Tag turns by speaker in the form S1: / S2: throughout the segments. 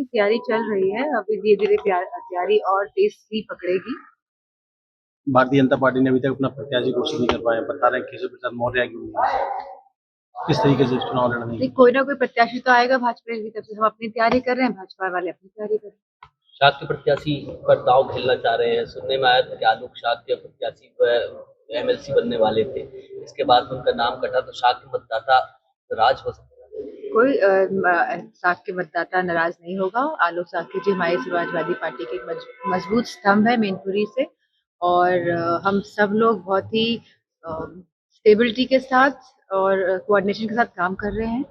S1: तैयारी चल रही है। अभी धीरे-धीरे तैयारी और तेज़ भी पकड़ेगी।
S2: भारतीय जनता पार्टी ने अभी तक अपना प्रत्याशी घोषित नहीं कर पाया। बता रहे हैं केशव प्रसाद मौर्य की किस तरीके से चुनाव लड़ने
S1: नहीं, कोई ना कोई प्रत्याशी तो आएगा भाजपा की तरफ से। हम अपनी तैयारी कर रहे हैं, भाजपा वाले अपनी तैयारी कर रहे हैं।
S3: शाक्य प्रत्याशी पर दांव खेलना चाह रहे हैं। सुनने में आया था कि आलोक शाक्य प्रत्याशी एमएलसी बनने वाले थे। इसके बाद उनका नाम कटा तो शाक्य मतदाता राज हो सकता है।
S1: कोई शाक्य मतदाता नाराज नहीं होगा। आलोक शाक्य जी हमारी समाजवादी पार्टी के एक मजबूत स्तंभ है मैनपुरी से, और हम सब लोग बहुत ही स्टेबिलिटी के साथ और कोऑर्डिनेशन के साथ काम कर रहे हैं।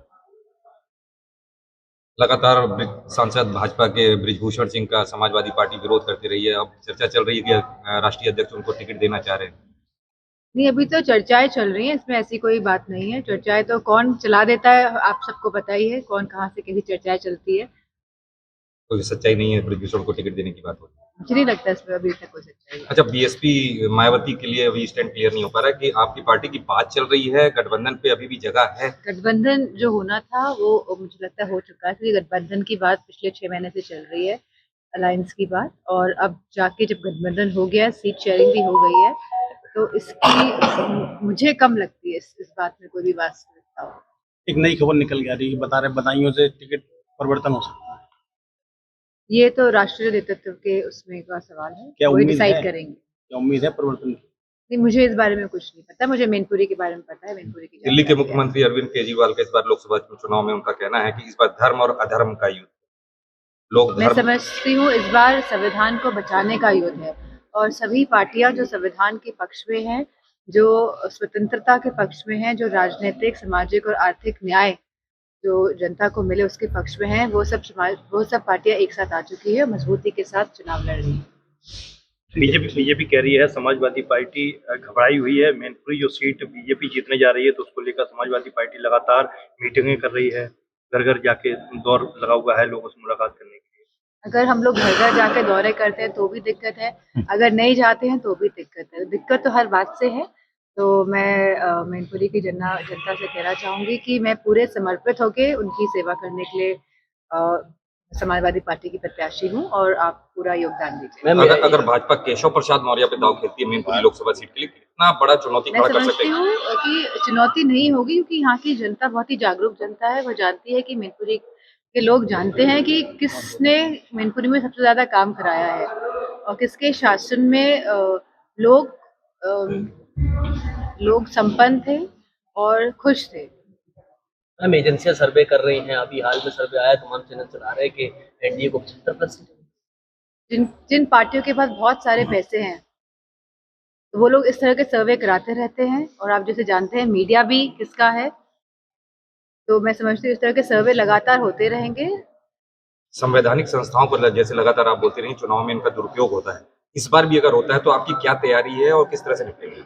S4: लगातार सांसद भाजपा के बृजभूषण सिंह का समाजवादी पार्टी विरोध करती रही है। अब चर्चा चल रही है कि राष्ट्रीय अध्यक्ष उनको टिकट देना चाह रहे हैं।
S1: नहीं, अभी तो चर्चाएं चल रही हैं, इसमें ऐसी कोई बात नहीं है। चर्चाएं तो कौन चला देता है आप सबको पता ही है, कौन कहाँ से कैसी चर्चाएं चलती है।
S4: कोई सच्चाई नहीं है, बृजभूषण को टिकट देने की बात हो रही है।
S1: मुझे नहीं लगता इसमें अभी तक कोई सच्चाई है।
S4: अच्छा, बीएसपी मायावती के लिए अभी स्टैंड क्लियर नहीं हो पा रहा है कि आपकी पार्टी की बात चल रही है, गठबंधन पे अभी भी जगह है।
S1: गठबंधन जो होना था वो मुझे लगता है हो चुका है, क्योंकि गठबंधन की बात पिछले 6 महीने से चल रही है, अलायंस की बात, और अब जाके जब गठबंधन हो गया, सीट शेयरिंग भी हो गई है, तो इसकी मुझे कम लगती है इस बात में कोई भी वास्तविकता हो।
S2: एक नई खबर निकल के आ रही है, बता रहे बदायूं से टिकट परिवर्तन हो सकता है।
S1: ये तो राष्ट्रीय नेतृत्व के उसमें का सवाल है,
S2: क्या
S1: वही
S2: उम्मीद
S1: डिसाइड
S2: है?
S1: करेंगे।
S2: क्या उम्मीद है परिवर्तन की?
S1: नहीं, मुझे इस बारे में कुछ नहीं पता। मुझे मैनपुरी के बारे में पता है। मैनपुरी की
S4: दिल्ली के
S1: जानकारी है।
S4: मुख्यमंत्री अरविंद केजरीवाल का इस बार लोकसभा चुनाव में उनका कहना है कि इस बार धर्म और अधर्म का युद्ध। लोग
S1: मैं
S4: धर्म
S1: समझती हूँ इस बार संविधान को बचाने का युद्ध है, और सभी पार्टियां जो संविधान के पक्ष में हैं, जो स्वतंत्रता के पक्ष में हैं, जो राजनीतिक, सामाजिक और आर्थिक न्याय जो जनता को मिले उसके पक्ष में हैं, वो सब पार्टियां एक साथ आ चुकी है, मजबूती के साथ चुनाव लड़ रही है।
S5: बीजेपी कह रही है समाजवादी पार्टी घबराई हुई है। मैनपुरी जो सीट बीजेपी जीतने जा रही है तो उसको लेकर समाजवादी पार्टी लगातार मीटिंगें कर रही है, घर घर जाके दौर लगा हुआ है लोगों से मुलाकात करने के लिए।
S1: अगर हम लोग घर घर जाके दौरे करते हैं तो भी दिक्कत है, अगर नहीं जाते हैं तो भी दिक्कत है। दिक्कत तो हर बात से है। तो मैं मैनपुरी की जनता से कहना चाहूंगी कि मैं पूरे समर्पित होके उनकी सेवा करने के लिए समाजवादी पार्टी की प्रत्याशी हूँ, और आप पूरा योगदान दीजिए।
S4: अगर भाजपा केशव प्रसाद मौर्य पे दाव खेलती है मैनपुरी लोकसभा सीट के लिए, कितना बड़ा चुनौती
S1: मैं
S4: खड़ा कर सकते
S1: समझती
S4: हैं?
S1: हूँ कि चुनौती नहीं होगी, क्योंकि यहाँ की जनता बहुत ही जागरूक जनता है। वो जानती है कि मैनपुरी के लोग जानते हैं कि किसने मैनपुरी में सबसे ज्यादा काम कराया है, और किसके शासन में लोग संपन्न थे और खुश थे।
S3: हम एजेंसियां सर्वे कर रही हैं। अभी हाल में सर्वे आया, तमाम चैनल चला रहे हैं कि एनडीए को 75%।
S1: जिन पार्टियों के पास बहुत सारे पैसे हैं, तो वो लोग इस तरह के सर्वे कराते रहते हैं, और आप जैसे जानते हैं मीडिया भी किसका है। तो मैं समझती हूँ इस तरह के सर्वे लगातार होते रहेंगे।
S4: संवैधानिक संस्थाओं को जैसे लगातार आप बोलते रही, चुनाव में इनका दुरुपयोग होता है, इस बार भी अगर होता है तो आपकी क्या तैयारी है और किस तरह से निपटेंगे?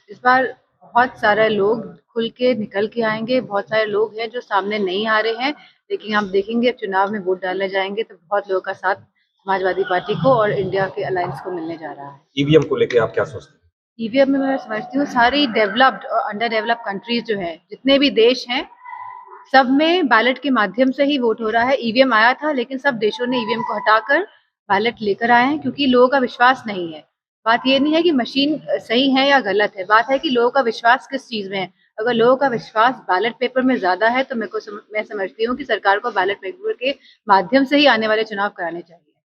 S1: इस बार बहुत सारे लोग खुल के निकल के आएंगे। बहुत सारे लोग हैं जो सामने नहीं आ रहे हैं, लेकिन आप देखेंगे चुनाव में वोट डालने जाएंगे तो बहुत लोगों का साथ समाजवादी पार्टी को और इंडिया के अलायंस को मिलने जा रहा है।
S4: ईवीएम को लेकर आप क्या सोचते हैं?
S1: ईवीएम में मैं समझती हूँ सारी डेवलप्ड और अंडर डेवलप्ड कंट्रीज जो है, जितने भी देश हैं, सब में बैलेट के माध्यम से ही वोट हो रहा है। ईवीएम आया था, लेकिन सब देशों ने ईवीएम को हटाकर बैलेट लेकर आए हैं, क्योंकि लोगों का विश्वास नहीं है। बात ये नहीं है कि मशीन सही है या गलत है, बात है कि लोगों का विश्वास किस चीज में है। अगर लोगों का विश्वास बैलेट पेपर में ज्यादा है तो मैं समझती हूँ कि सरकार को बैलेट पेपर के माध्यम से ही आने वाले चुनाव कराने चाहिए।